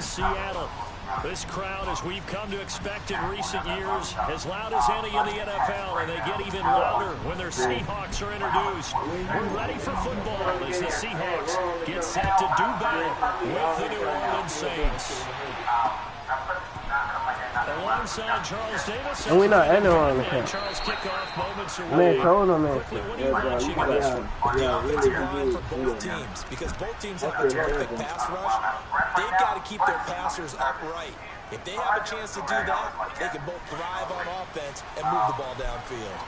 in Seattle. This crowd, as we've come to expect in recent years, as loud as any in the NFL, and they get even louder when their Seahawks are introduced. We're ready for football as the Seahawks get set to do battle with the New Orleans Saints. Alongside Charles Davis, and we're not anyone on the camp. Charles kickoff moments away. Man, cold on man. Quickly, what are you watching in this one? The offensive line for both teams, because both teams have a terrific pass rush. They've got to keep their passers upright. If they have a chance to do that, they can both thrive on offense and move the ball downfield.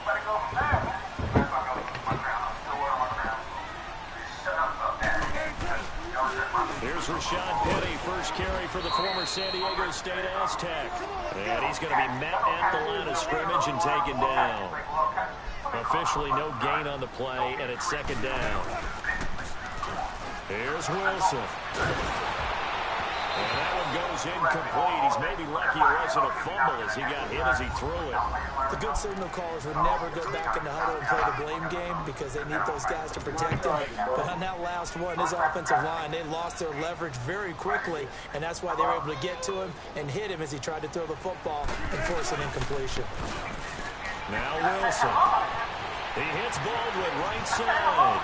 Here's Rashad Penny, first carry for the former San Diego State Aztec. And he's going to be met at the line of scrimmage and taken down. Officially no gain on the play, and it's second down. Here's Wilson. And that one goes incomplete. He's maybe lucky it wasn't a fumble as he got hit as he threw it. The good signal callers would never go back in the huddle and play the blame game because they need those guys to protect them. But on that last one, his offensive line, they lost their leverage very quickly, and that's why they were able to get to him and hit him as he tried to throw the football and force an incompletion. Now Wilson. He hits Baldwin right side.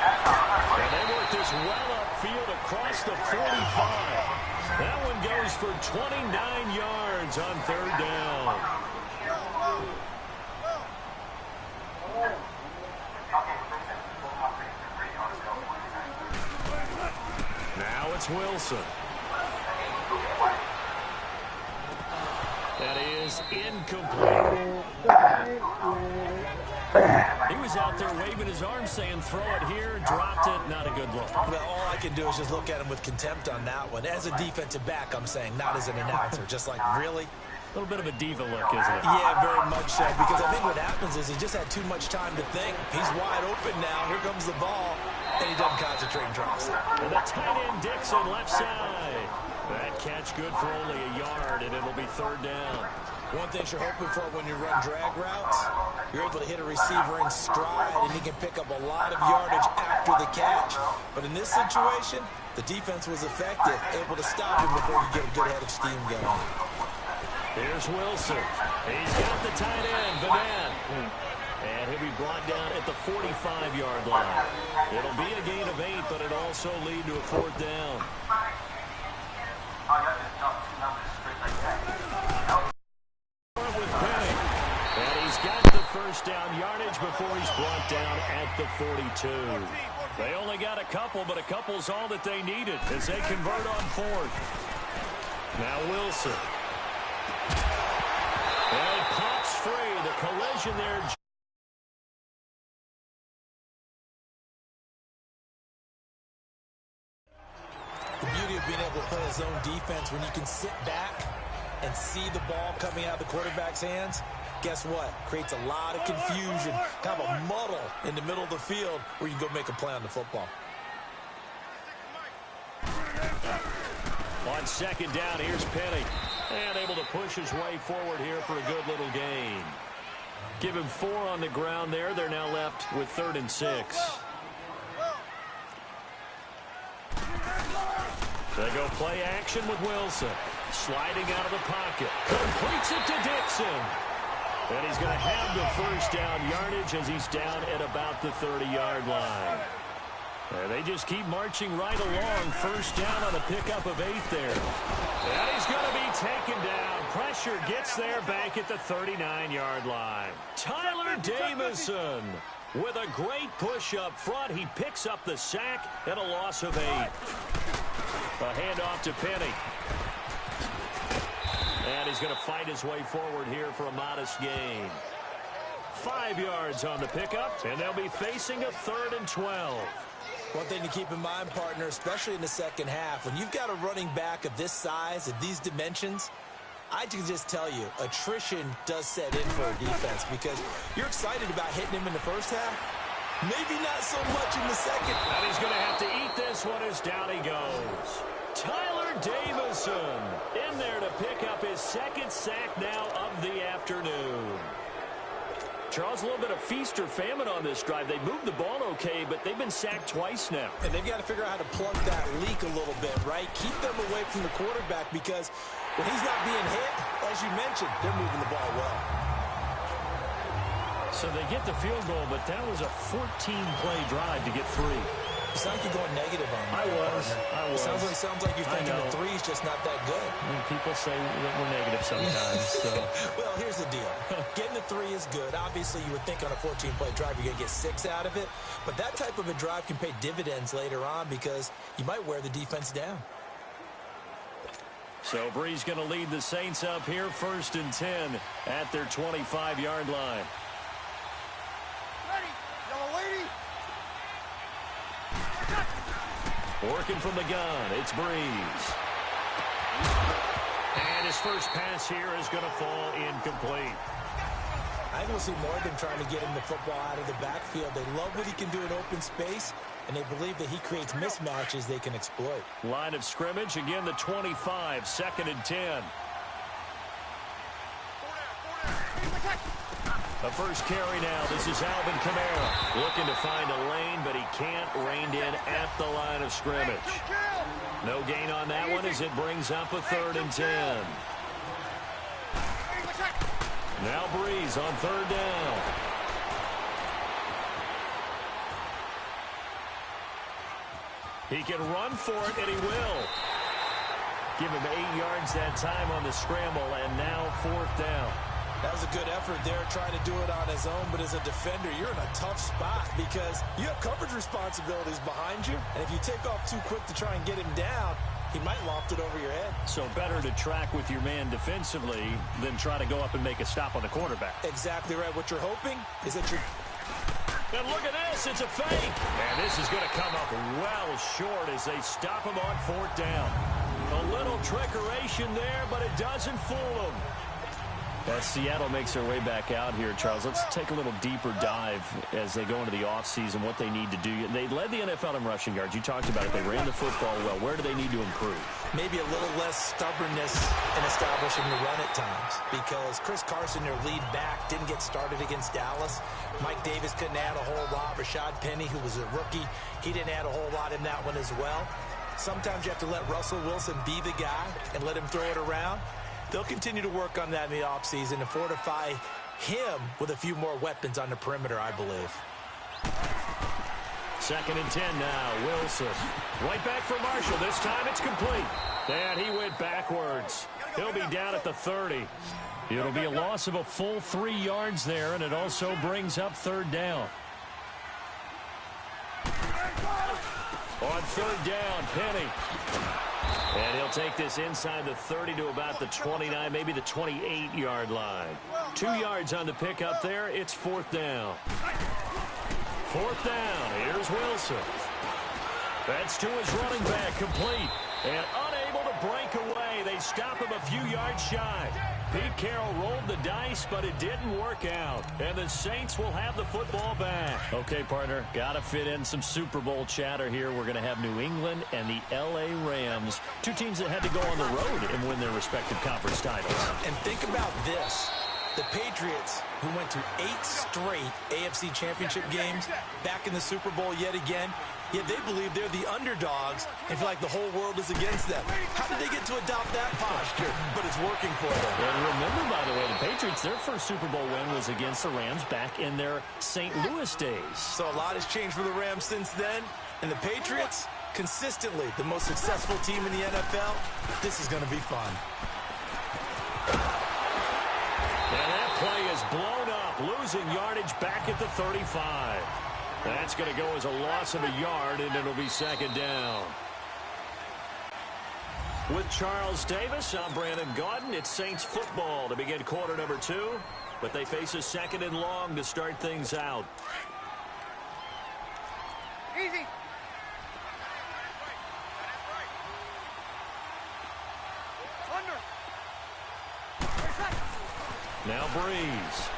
And they work this well upfield across the 45. That one goes for 29 yards on third down. Now it's Wilson. That is incomplete. He was out there waving his arms saying, throw it here, dropped it, not a good look. Well, all I can do is just look at him with contempt on that one. As a defensive back, I'm saying, not as an announcer. Just like, really? A little bit of a diva look, isn't it? Yeah, very much so. Because I think what happens is he just had too much time to think. He's wide open now. Here comes the ball. And he doesn't concentrate and drops it. And the tight end Dixon left side. That catch good for only a yard, and it'll be third down. One thing you're hoping for when you run drag routes, you're able to hit a receiver in stride, and he can pick up a lot of yardage after the catch. But in this situation, the defense was effective, able to stop him before he get a good head of steam going. Here's Wilson. He's got the tight end, Vanette. And he'll be brought down at the 45-yard line. It'll be a gain of 8, but it'll also lead to a fourth down. With Penny. And he's got the first down yardage before he's brought down at the 42. They only got a couple, but a couple's all that they needed as they convert on fourth. Now Wilson. And it pops free. The collision there. The beauty of being able to play a zone defense when you can sit back and see the ball coming out of the quarterback's hands, guess what? Creates a lot of confusion, kind of a muddle in the middle of the field where you can go make a play on the football. On second down, here's Penny. And able to push his way forward here for a good little gain. Give him 4 on the ground there. They're now left with 3rd and 6. They go play action with Wilson. Sliding out of the pocket. Completes it to Dixon. And he's going to have the first down yardage as he's down at about the 30-yard line. And they just keep marching right along. First down on a pickup of 8 there. And he's going to be taken down. Pressure gets there back at the 39-yard line. Tyler Davison with a great push up front. He picks up the sack and a loss of 8. A handoff to Penny. And he's going to fight his way forward here for a modest gain. 5 yards on the pickup, and they'll be facing a 3rd and 12. One thing to keep in mind, partner, especially in the second half, when you've got a running back of this size, of these dimensions, I can just tell you, attrition does set in for a defense because you're excited about hitting him in the first half. Maybe not so much in the second. And he's going to have to eat this one as down he goes. Tyler Davison in there to pick up his 2nd sack now of the afternoon. Charles, a little bit of feast or famine on this drive. They moved the ball okay, but they've been sacked twice now. And they've got to figure out how to plug that leak a little bit, right? Keep them away from the quarterback because when he's not being hit, as you mentioned, they're moving the ball well. So they get the field goal, but that was a 14-play drive to get 3. It sounds like you're going negative on me. I was. It sounds like you're thinking the 3's just not that good. People say that we're negative sometimes. So. Well, here's the deal. Getting the 3 is good. Obviously, you would think on a 14-play drive you're going to get 6 out of it. But that type of a drive can pay dividends later on because you might wear the defense down. So Bree's going to lead the Saints up here, 1st and 10 at their 25-yard line. Working from the gun, it's Breeze. And his first pass here is going to fall incomplete. I think we'll see more of them trying to get him the football out of the backfield. They love what he can do in open space, and they believe that he creates mismatches they can exploit. Line of scrimmage, again the 25, 2nd and 10. The first carry now. This is Alvin Kamara looking to find a lane, but he can't. Reined in at the line of scrimmage. No gain on that one as it brings up a 3rd and 10. Now Breeze on 3rd down. He can run for it, and he will. Give him 8 yards that time on the scramble, and now 4th down. That was a good effort there, trying to do it on his own. But as a defender, you're in a tough spot because you have coverage responsibilities behind you. And if you take off too quick to try and get him down, he might loft it over your head. So better to track with your man defensively than try to go up and make a stop on the quarterback. Exactly right. What you're hoping is that you're... And look at this. It's a fake. And this is going to come up well short as they stop him on 4th down. A little trickeration there, but it doesn't fool him. As Seattle makes their way back out here, Charles, let's take a little deeper dive as they go into the offseason, what they need to do. They led the NFL in rushing yards. You talked about it. They ran the football well. Where do they need to improve? Maybe a little less stubbornness in establishing the run at times because Chris Carson, their lead back, didn't get started against Dallas. Mike Davis couldn't add a whole lot. Rashad Penny, who was a rookie, he didn't add a whole lot in that one as well. Sometimes you have to let Russell Wilson be the guy and let him throw it around. They'll continue to work on that in the offseason and fortify him with a few more weapons on the perimeter, I believe. 2nd and 10 now. Wilson. Right back for Marshall. This time it's complete. And he went backwards. He'll be down at the 30. It'll be a loss of a full 3 yards there, and it also brings up 3rd down. On 3rd down, Penny. And he'll take this inside the 30 to about the 29, maybe the 28-yard line. 2 yards on the pickup there. It's 4th down. 4th down. Here's Wilson. That's to his running back, complete. And unable to break away. They stop him a few yards shy. Pete Carroll rolled the dice, but it didn't work out. And the Saints will have the football back. Okay, partner, got to fit in some Super Bowl chatter here. We're going to have New England and the L.A. Rams, 2 teams that had to go on the road and win their respective conference titles. And think about this. The Patriots, who went to 8 straight AFC championship games, back in the Super Bowl yet again, yet they believe they're the underdogs and feel like the whole world is against them. How did they get to adopt that posture? But it's working for them. And remember, by the way, the Patriots, their first Super Bowl win was against the Rams back in their St. Louis days. So a lot has changed for the Rams since then. And the Patriots, consistently the most successful team in the NFL. This is going to be fun. And that play is blown up, losing yardage back at the 35. That's going to go as a loss of a yard, and it'll be 2nd down. With Charles Davis, I'm Brandon Gaudin. It's Saints football to begin quarter number 2, but they face a 2nd and long to start things out. Easy. Under. Now Breeze.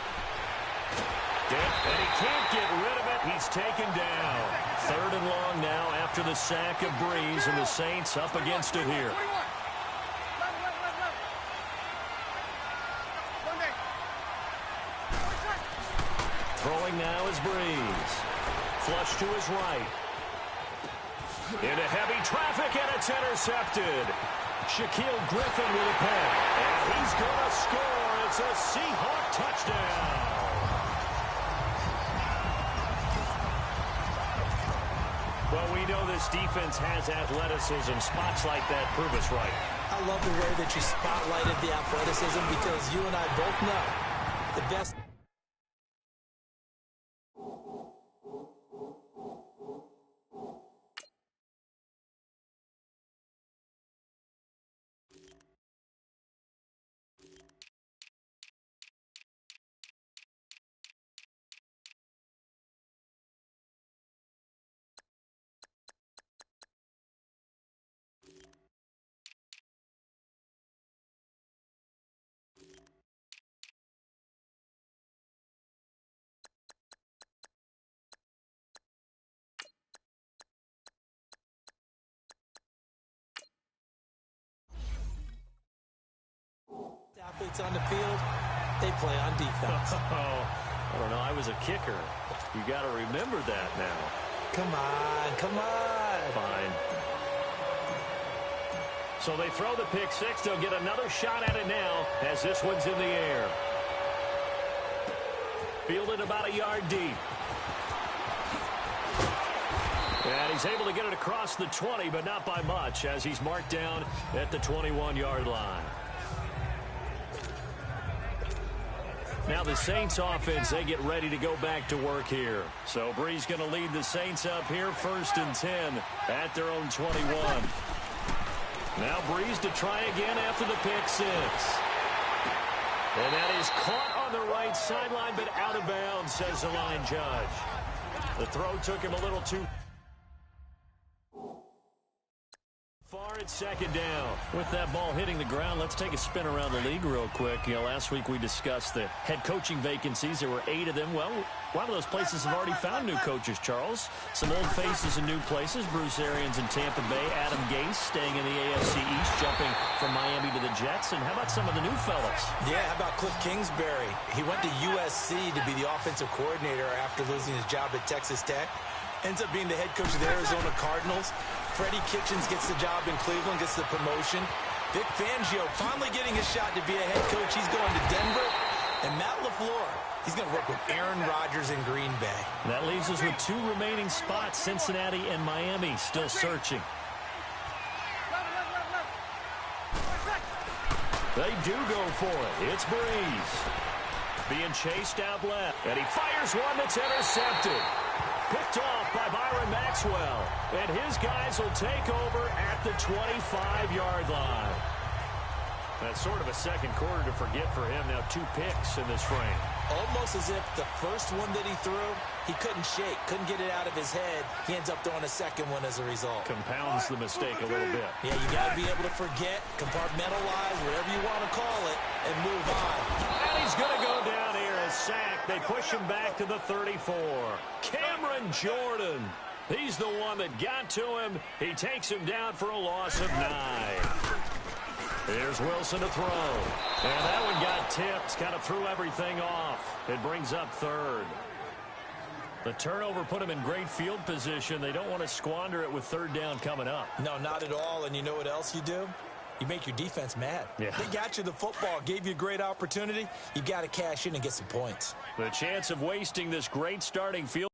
And he can't get rid of it. He's taken down. 3rd and long now after the sack of Breeze, and the Saints up against it here. Throwing now is Breeze. Flush to his right. Into heavy traffic, and it's intercepted. Shaquille Griffin with a pick. And he's going to score. It's a Seahawk touchdown. Well, we know this defense has athleticism. Spots like that prove us right. I love the way that you spotlighted the athleticism because you and I both know the best. Athletes on the field, they play on defense. I don't know. I was a kicker. You got to remember that now. Come on, come on. Fine. So they throw the pick six. They'll get another shot at it now as this one's in the air. Fielded about a yard deep. And he's able to get it across the 20, but not by much as he's marked down at the 21-yard line. Now the Saints offense, they get ready to go back to work here. So Breeze going to lead the Saints up here 1st and 10 at their own 21. Now Breeze to try again after the pick six. And that is caught on the right sideline, but out of bounds, says the line judge. The throw took him a little too far at 2nd down. With that ball hitting the ground, let's take a spin around the league real quick. You know, last week we discussed the head coaching vacancies. There were 8 of them. Well, a lot of those places have already found new coaches, Charles. Some old faces in new places. Bruce Arians in Tampa Bay. Adam Gase staying in the AFC East, jumping from Miami to the Jets. And how about some of the new fellas? Yeah, how about Cliff Kingsbury? He went to USC to be the offensive coordinator after losing his job at Texas Tech. Ends up being the head coach of the Arizona Cardinals. Freddie Kitchens gets the job in Cleveland, gets the promotion. Vic Fangio finally getting his shot to be a head coach. He's going to Denver. And Matt LaFleur, he's going to work with Aaron Rodgers in Green Bay. That leaves us with 2 remaining spots, Cincinnati and Miami, still searching. They do go for it. It's Breeze. Being chased out left. And he fires one that's intercepted. Picked off by Byron Maxwell. And his guys will take over at the 25-yard line. That's sort of a second quarter to forget for him. Now 2 picks in this frame. Almost as if the first one that he threw, he couldn't shake, couldn't get it out of his head. He ends up throwing a second one as a result. Compounds the mistake a little bit. Yeah, you got to be able to forget, compartmentalize, whatever you want to call it, and move on. And he's going to go down here, a sack. They push him back to the 34. Cameron Jordan. He's the one that got to him. He takes him down for a loss of 9. Here's Wilson to throw. And that one got tipped. Kind of threw everything off. It brings up 3rd. The turnover put him in great field position. They don't want to squander it with 3rd down coming up. No, not at all. And you know what else you do? You make your defense mad. Yeah. They got you the football, gave you a great opportunity. You got to cash in and get some points. The chance of wasting this great starting field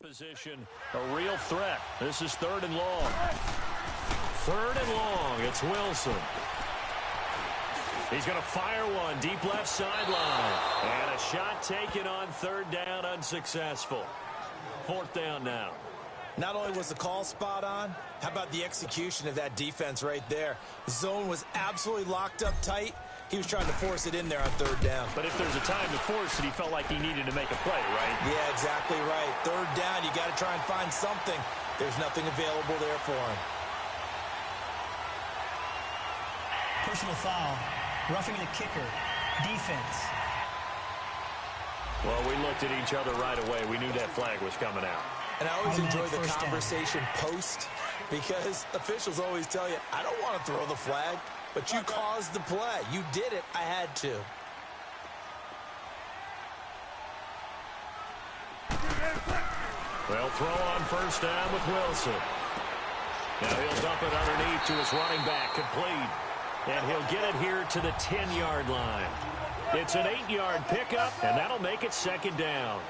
Position, a real threat. This is 3rd and long. 3rd and long. It's Wilson. He's going to fire one deep left sideline. And a shot taken on 3rd down, unsuccessful. 4th down now. Not only was the call spot on, how about the execution of that defense right there? The zone was absolutely locked up tight. He was trying to force it in there on 3rd down. But if there's a time to force it, he felt like he needed to make a play, right? Yeah, exactly right. 3rd down, you got to try and find something. There's nothing available there for him. Personal foul. Roughing the kicker. Defense. Well, we looked at each other right away. We knew that flag was coming out. And I always enjoy the conversation post because officials always tell you, I don't want to throw the flag, but you caused the play. You did it. I had to. Well, throw on 1st down with Wilson. Now he'll dump it underneath to his running back, complete. And he'll get it here to the 10-yard line. It's an 8-yard pickup, and that'll make it 2nd down.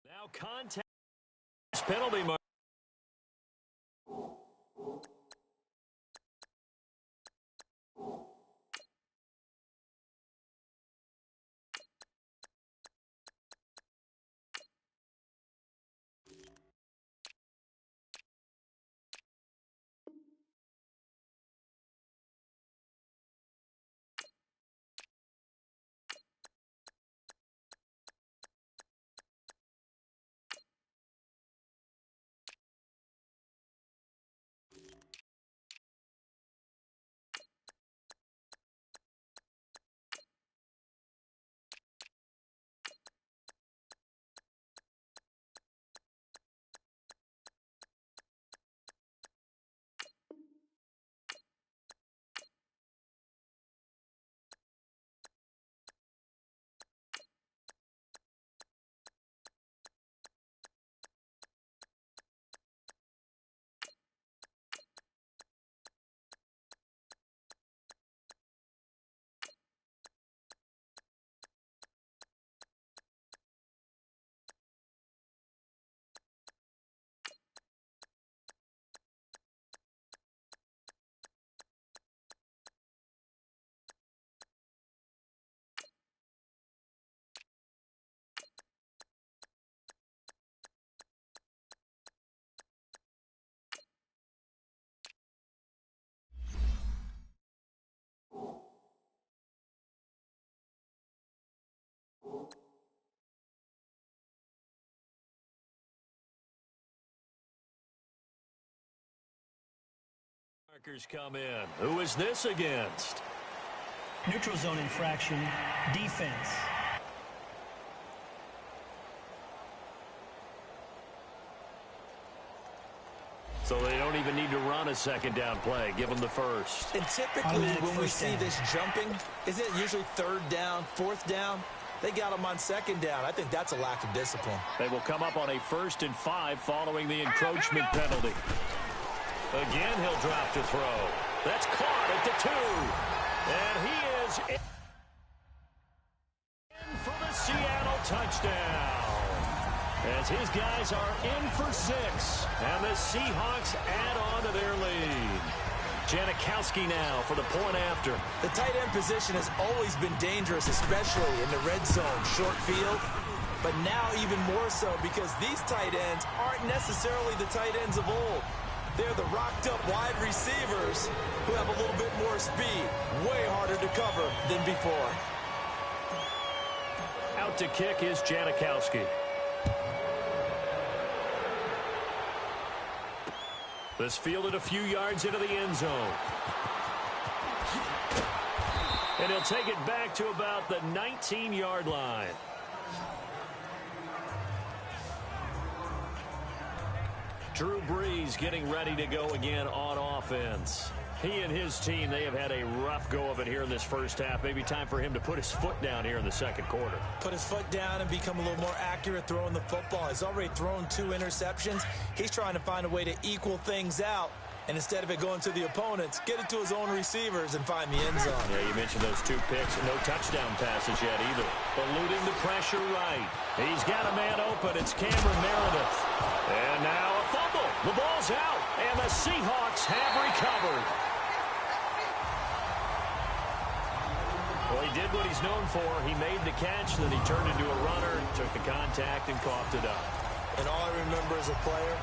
Now contact penalty mark. Markers come in. Who is this against? Neutral zone infraction. Defense. So they don't even need to run a 2nd down play. Give them the 1st. And typically when we see this jumping, isn't it usually 3rd down, 4th down? They got them on 2nd down. I think that's a lack of discipline. They will come up on a 1st and 5 following the encroachment penalty. Again, he'll drop to throw. That's caught at the 2. And he is in for the Seattle touchdown. As his guys are in for 6. And the Seahawks add on to their lead. Janikowski now for the point after. The tight end position has always been dangerous, especially in the red zone, short field. But now even more so because these tight ends aren't necessarily the tight ends of old. They're the rocked-up wide receivers who have a little bit more speed. Way harder to cover than before. Out to kick is Janikowski. This fielded a few yards into the end zone. And he'll take it back to about the 19-yard line. Drew Brees getting ready to go again on offense. He and his team, they have had a rough go of it here in this first half. Maybe time for him to put his foot down here in the second quarter. Put his foot down and become a little more accurate throwing the football. He's already thrown 2 interceptions. He's trying to find a way to equal things out. And instead of it going to the opponents, get it to his own receivers and find the end zone. Yeah, you mentioned those 2 picks. No touchdown passes yet either. Eluding the pressure right. He's got a man open. It's Cameron Meredith. And now a fumble. The ball's out. And the Seahawks have recovered. Well, he did what he's known for. He made the catch, then he turned into a runner, took the contact, and coughed it up. And all I remember as a player,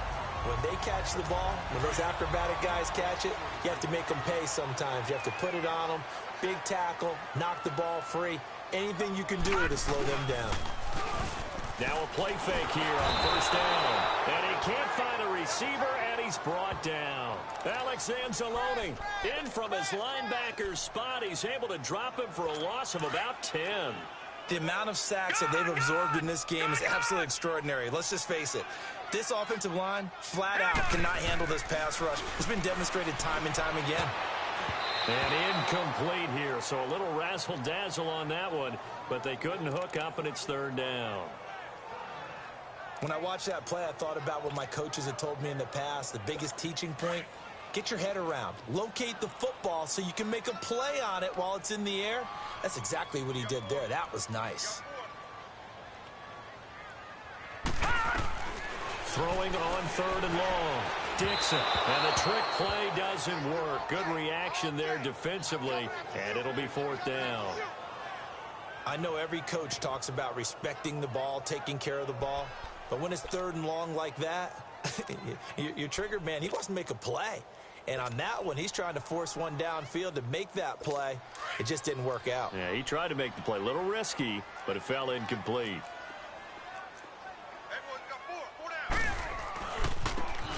when they catch the ball, when those acrobatic guys catch it, you have to make them pay sometimes. You have to put it on them, big tackle, knock the ball free. Anything you can do to slow them down. Now a play fake here on first down. And he can't find a receiver, and he's brought down. Alex Anzalone in from his linebacker spot. He's able to drop him for a loss of about 10. The amount of sacks that they've absorbed in this game is absolutely extraordinary. Let's just face it. This offensive line, flat out, cannot handle this pass rush. It's been demonstrated time and time again. And incomplete here, so a little razzle-dazzle on that one, but they couldn't hook up, and it's third down. When I watched that play, I thought about what my coaches had told me in the past. The biggest teaching point, get your head around. Locate the football so you can make a play on it while it's in the air. That's exactly what he did there. That was nice. Throwing on third and long. Dixon. And the trick play doesn't work. Good reaction there defensively, and it'll be fourth down. I know every coach talks about respecting the ball, taking care of the ball. But when it's third and long like that, your trigger man, he wants to make a play. And on that one, he's trying to force one downfield to make that play. It just didn't work out. Yeah, he tried to make the play. A little risky, but it fell incomplete.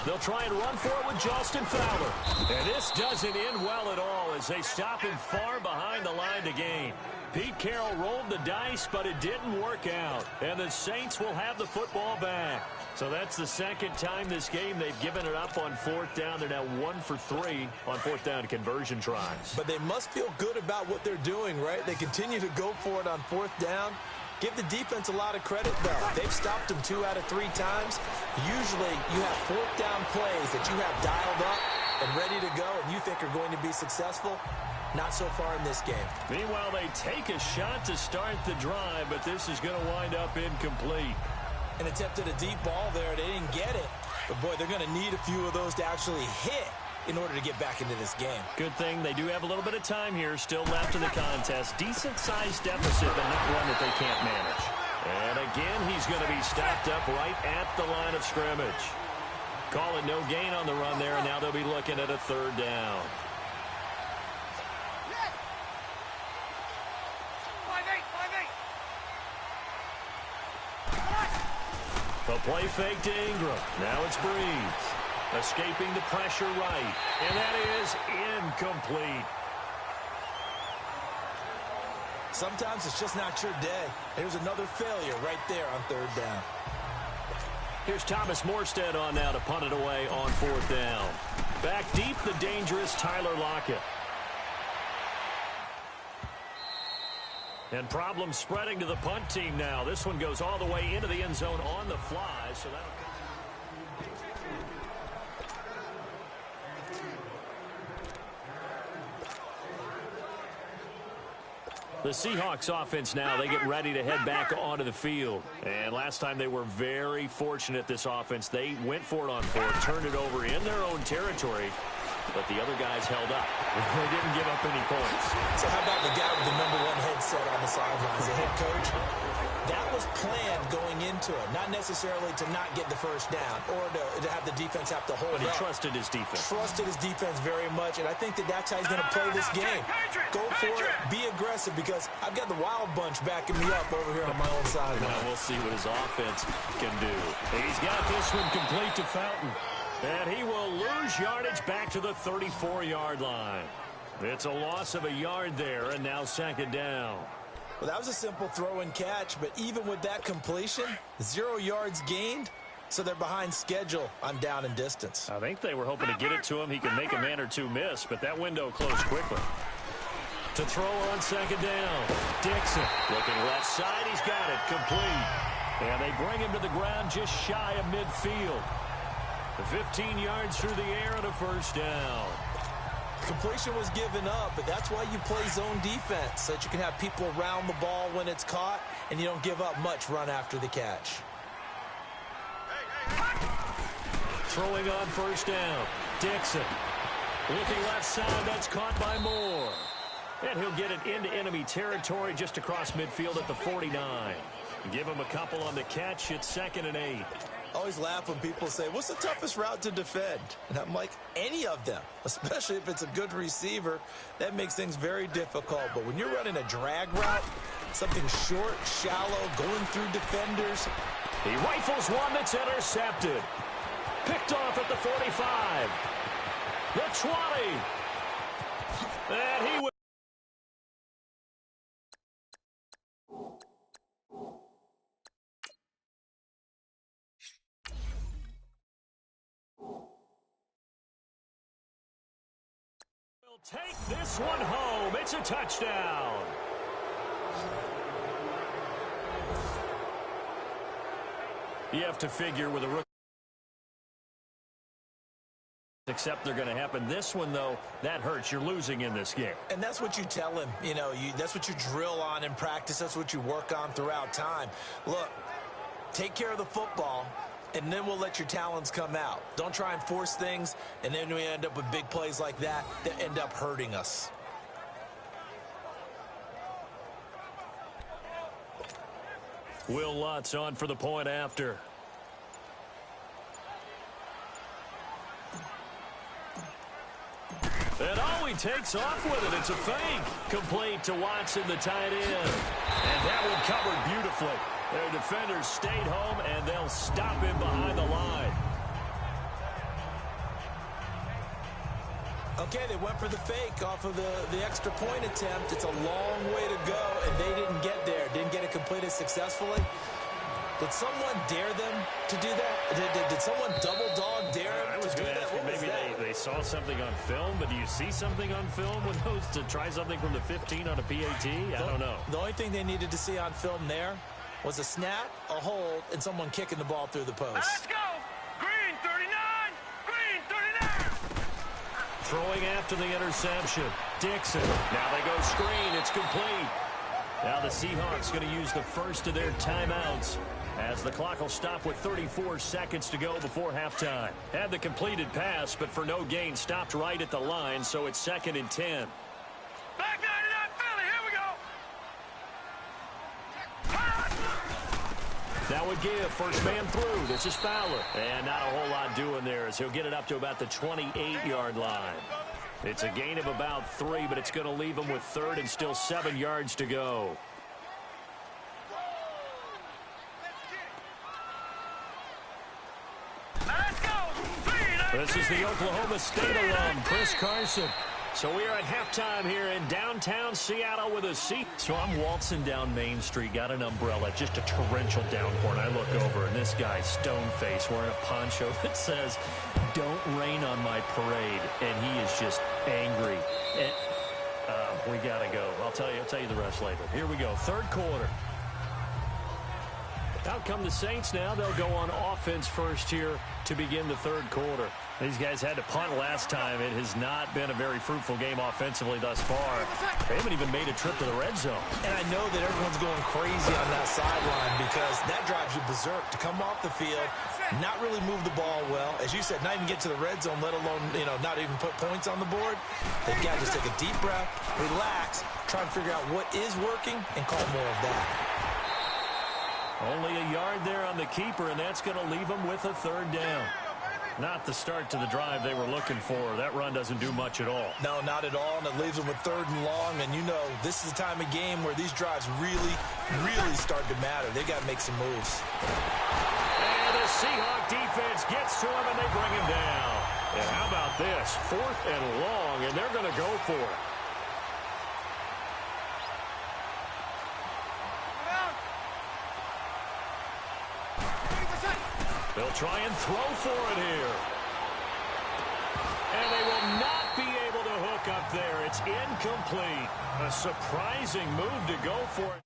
They'll try and run for it with Justin Fowler. And this doesn't end well at all as they stop him far behind the line to gain. Pete Carroll rolled the dice, but it didn't work out. And the Saints will have the football back. So that's the second time this game they've given it up on fourth down. They're now 1 for 3 on fourth down conversion tries. But they must feel good about what they're doing, right? They continue to go for it on fourth down. Give the defense a lot of credit, though. They've stopped them 2 out of 3 times. Usually, you have fourth down plays that you have dialed up and ready to go, and you think are going to be successful. Not so far in this game. Meanwhile, they take a shot to start the drive, but this is going to wind up incomplete. An attempt at a deep ball there. They didn't get it. But, boy, they're going to need a few of those to actually hit in order to get back into this game. Good thing they do have a little bit of time here still left in the contest. Decent-sized deficit, but not one that they can't manage. And again, he's going to be stopped up right at the line of scrimmage. Call it no gain on the run there, and now they'll be looking at a third down. The play fake to Ingram. Now it's Brees. Escaping the pressure right. And that is incomplete. Sometimes it's just not your day. There's another failure right there on third down. Here's Thomas Morstead on now to punt it away on fourth down. Back deep, the dangerous Tyler Lockett. And problems spreading to the punt team now. This one goes all the way into the end zone on the fly. So that'll The Seahawks offense now, they get ready to head back onto the field. And last time they were very fortunate, this offense. They went for it on fourth, turned it over in their own territory. but the other guys held up. They didn't give up any points. So how about the guy with the #1 headset on the sidelines, the head coach? That was planned going into it, not necessarily to not get the first down or to have the defense have to hold But he up. trusted his defense. Trusted his defense very much, and I think that's how he's going to play this game. Go for it, be aggressive, because I've got the wild bunch backing me up over here on my own sideline. Now we'll see what his offense can do. He's got this one complete to Fountain. And he will lose yardage back to the 34-yard line. It's a loss of a yard there, and now second down. Well, that was a simple throw and catch, but even with that completion, 0 yards gained, so they're behind schedule on down and distance. I think they were hoping to get it to him. He could make a man or two miss, but that window closed quickly. To throw on second down, Dixon looking left side. He's got it complete. And they bring him to the ground just shy of midfield. 15 yards through the air and a first down. Completion was given up, but that's why you play zone defense, so that you can have people around the ball when it's caught, and you don't give up much run after the catch. Throwing on first down, Dixon. Looking left side, that's caught by Moore. And he'll get it into enemy territory just across midfield at the 49. Give him a couple on the catch. It's 2nd and 8. I always laugh when people say, what's the toughest route to defend? And I'm like, any of them, especially if it's a good receiver. That makes things very difficult. But when you're running a drag route, something short, shallow, going through defenders. He rifles one that's intercepted. Picked off at the 45. The 20. And he will. Take this one home. It's a touchdown. You have to figure with a rookie, except they're going to happen. This one, though, that hurts. You're losing in this game. And that's what you tell him. You know, that's what you drill on in practice. That's what you work on throughout time. Look, take care of the football, and then we'll let your talents come out. Don't try and force things, and then we end up with big plays like that end up hurting us. Will Lutz on for the point after. And he takes off with it. It's a fake. Complete to Watson, the tight end. And that one covered beautifully. Their defenders stayed home, and they'll stop him behind the line. Okay, they went for the fake off of the extra point attempt. It's a long way to go, and they didn't get there. Didn't get it completed successfully. Did someone dare them to do that? Did someone double dog dare them to do that? I was going to ask you, maybe they saw something on film, but do you see something on film with those to try something from the 15 on a PAT? I don't know. The only thing they needed to see on film there was a snap, a hold, and someone kicking the ball through the post. Let's go! Green 39! Green 39! Throwing after the interception. Dixon. Now they go screen. It's complete. Now the Seahawks going to use the first of their timeouts as the clock will stop with 34 seconds to go before halftime. Had the completed pass, but for no gain, stopped right at the line, so it's 2nd and 10. Back 99 Philly, here we go! That would give first man through. This is Fowler. And not a whole lot doing there as he'll get it up to about the 28-yard line. It's a gain of about 3, but it's going to leave him with 3rd and still 7 yards to go. Let's go! This is the Oklahoma State alum, Chris Carson. So we are at halftime here in downtown Seattle with a seat. So I'm waltzing down Main Street, got an umbrella, just a torrential downpour, and I look over, and this guy, stone-faced, wearing a poncho that says, "Don't rain on my parade," and he is just angry. And, we got to go. I'll tell you the rest later. Here we go, third quarter. Out come the Saints now. They'll go on offense first here to begin the third quarter. These guys had to punt last time. It has not been a very fruitful game offensively thus far. They haven't even made a trip to the red zone. And I know that everyone's going crazy on that sideline because that drives you berserk to come off the field, not really move the ball well. As you said, not even get to the red zone, let alone, not even put points on the board. They've got to just take a deep breath, relax, try and figure out what is working, and call more of that. Only a yard there on the keeper, and that's going to leave them with a third down. Not the start to the drive they were looking for. That run doesn't do much at all. No, not at all, and it leaves them with third and long. And this is the time of game where these drives really, really start to matter. They got to make some moves. And the Seahawk defense gets to him, and they bring him down. And how about this? 4th and long, and they're going to go for it. They'll try and throw for it here. And they will not be able to hook up there. It's incomplete. A surprising move to go for it.